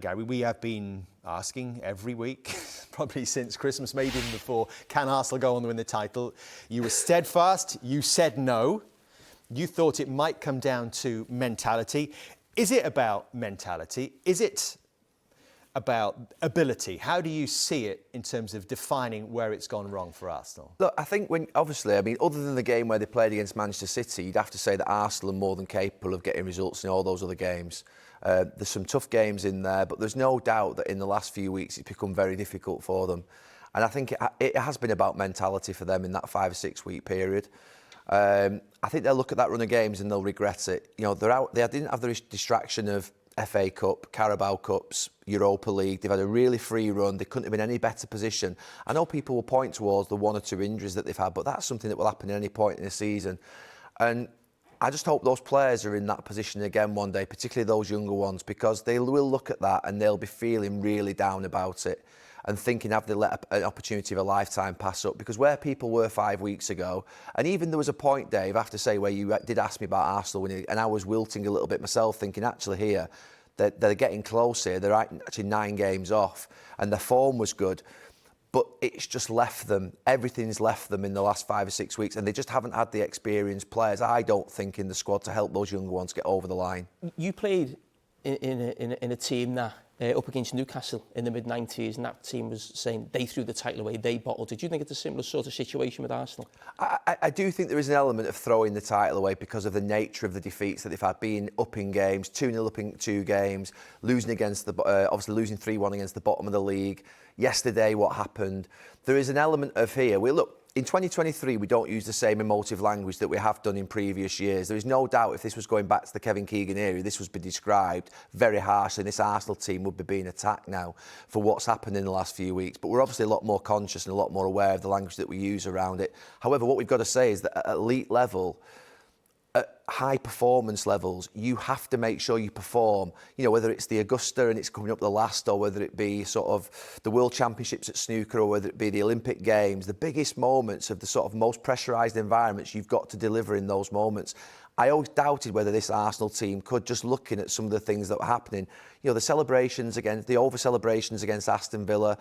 Gary, we have been asking every week, probably since Christmas, maybe even before, can Arsenal go on to win the title? You were steadfast, you said no. You thought it might come down to mentality. Is it about mentality? Is it about ability? How do you see it in terms of defining where it's gone wrong for Arsenal? Look, I think obviously, other than the game where they played against Manchester City, you'd have to say that Arsenal are more than capable of getting results in all those other games. There's some tough games in there, but there's no doubt that in the last few weeks it's become very difficult for them. And I think it has been about mentality for them in that 5 or 6 week period. I think they'll look at that run of games and they'll regret it. You know, they didn't have the distraction of FA Cup, Carabao Cups, Europa League. They've had a really free run. They couldn't have been in any better position. I know people will point towards the 1 or 2 injuries that they've had, but that's something that will happen at any point in the season. And I just hope those players are in that position again one day, particularly those younger ones, because they will look at that and they'll be feeling really down about it and thinking, have they let an opportunity of a lifetime pass up? Because where people were 5 weeks ago, and even there was a point, Dave, I have to say, where you did ask me about Arsenal, and I was wilting a little bit myself, thinking, actually here, they're getting close here. They're actually 9 games off, and their form was good. But it's just left them, everything's left them in the last 5 or 6 weeks, and they just haven't had the experienced players, I don't think, in the squad to help those younger ones get over the line. You played in a team that up against Newcastle in the mid-90s, and that team was saying they threw the title away, they bottled it. Do you think it's a similar sort of situation with Arsenal? I do think there is an element of throwing the title away because of the nature of the defeats that they've had, being up in games, 2-0 up in 2 games, losing against obviously losing 3-1 against the bottom of the league. Yesterday, what happened? There is an element of here. In 2023, we don't use the same emotive language that we have done in previous years. There is no doubt if this was going back to the Kevin Keegan era, this would be described very harshly, and this Arsenal team would be being attacked now for what's happened in the last few weeks. But we're obviously a lot more conscious and a lot more aware of the language that we use around it. However, what we've got to say is that at elite level, at high performance levels, you have to make sure you perform, you know, whether it's the Augusta and it's coming up the last, or whether it be sort of the World Championships at snooker, or whether it be the Olympic Games, the biggest moments of the sort of most pressurised environments, you've got to deliver in those moments. I always doubted whether this Arsenal team could, just looking at some of the things that were happening, you know, the over-celebrations against Aston Villa.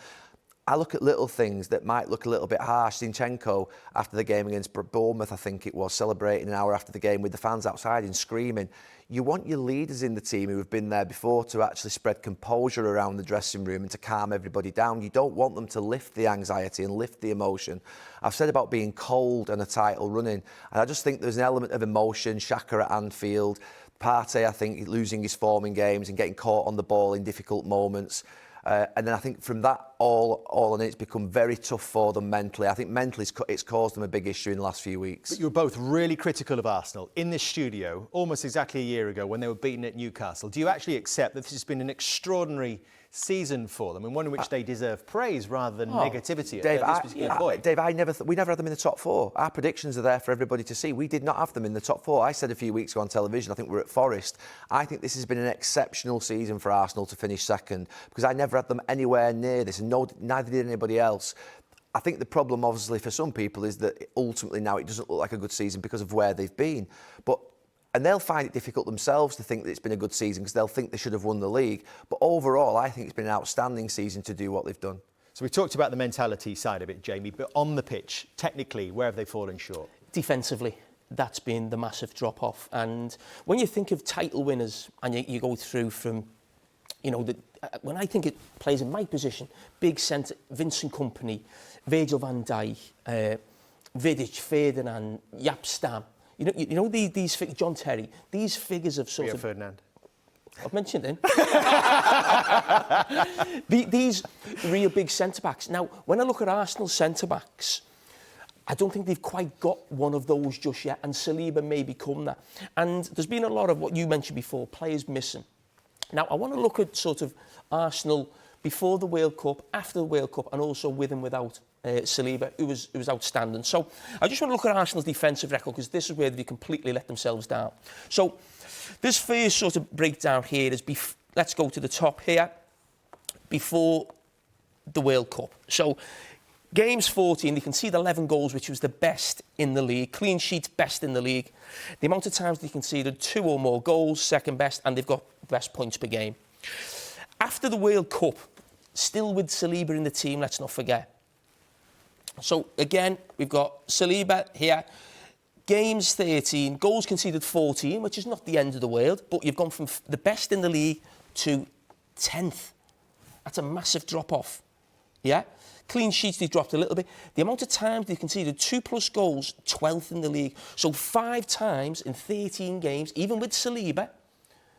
I look at little things that might look a little bit harsh. Zinchenko, after the game against Bournemouth, I think it was, celebrating an hour after the game with the fans outside and screaming. You want your leaders in the team who have been there before to actually spread composure around the dressing room and to calm everybody down. You don't want them to lift the anxiety and lift the emotion. I've said about being cold and a title running, and I just think there's an element of emotion. Xhaka at Anfield, Partey, I think, losing his form in games and getting caught on the ball in difficult moments. And then I think from that all on it's become very tough for them mentally. I think mentally it's caused them a big issue in the last few weeks. But you were both really critical of Arsenal in this studio almost exactly a year ago when they were beaten at Newcastle. Do you actually accept that this has been an extraordinary season for them and one in which they deserve praise rather than negativity Dave, at this particular point? Dave, we never had them in the top 4. Our predictions are there for everybody to see. We did not have them in the top 4. I said a few weeks ago on television, I think we're at Forest. I think this has been an exceptional season for Arsenal to finish second, because I never had them anywhere near this, and neither did anybody else. I think the problem, obviously, for some people is that ultimately now it doesn't look like a good season because of where they've been. And they'll find it difficult themselves to think that it's been a good season because they'll think they should have won the league. But overall, I think it's been an outstanding season to do what they've done. So we talked about the mentality side of it, Jamie, but on the pitch, technically, where have they fallen short? Defensively, that's been the massive drop-off. And when you think of title winners and you go through from, you know, when I think it plays in my position, big centre, Vincent Kompany, Virgil van Dijk, Vidic, Ferdinand, Jaap Stam. You know these figures, John Terry, these figures of sort of... Ferdinand. I've mentioned him. These real big centre-backs. Now, when I look at Arsenal centre-backs, I don't think they've quite got one of those just yet, and Saliba may become that. And there's been a lot of what you mentioned before, players missing. Now, I want to look at sort of Arsenal before the World Cup, after the World Cup, and also with and without Saliba, who was outstanding. So I just want to look at Arsenal's defensive record, because this is where they completely let themselves down. So this first sort of breakdown here is, let's go to the top here, before the World Cup. So games 14, you can see the 11 goals, which was the best in the league. Clean sheets, best in the league. The amount of times they conceded 2 or more goals, second best, and they've got best points per game. After the World Cup, still with Saliba in the team, let's not forget. So again, we've got Saliba here. Games 13, goals conceded 14, which is not the end of the world, but you've gone from the best in the league to 10th. That's a massive drop-off. Yeah? Clean sheets, they've dropped a little bit. The amount of times they've conceded 2+ goals, 12th in the league. So 5 times in 13 games, even with Saliba,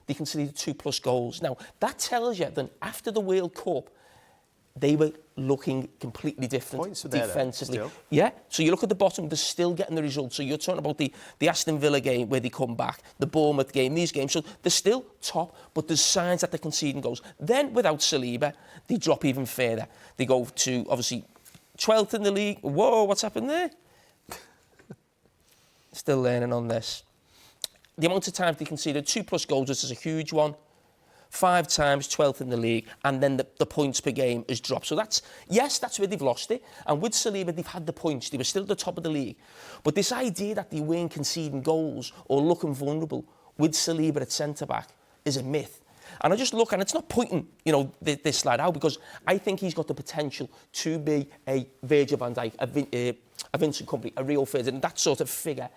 they conceded 2+ goals. Now, that tells you that after the World Cup, they were looking completely different Points are there, defensively. still. Yeah, so you look at the bottom, they're still getting the results. So you're talking about the Aston Villa game where they come back, the Bournemouth game, these games. So they're still top, but there's signs that they're conceding goals. Then without Saliba, they drop even further. They go to, obviously, 12th in the league. Whoa, what's happened there? Still learning on this. The amount of times they conceded 2+ goals, this is a huge one. 5 times, 12th in the league, and then the points per game has dropped. So that's where they've lost it. And with Saliba, they've had the points. They were still at the top of the league. But this idea that they weren't conceding goals or looking vulnerable with Saliba at centre-back is a myth. And I just look, and it's not pointing, this lad out, because I think he's got the potential to be a Virgil van Dijk, a Vincent Kompany, a Rio Ferdinand, that sort of figure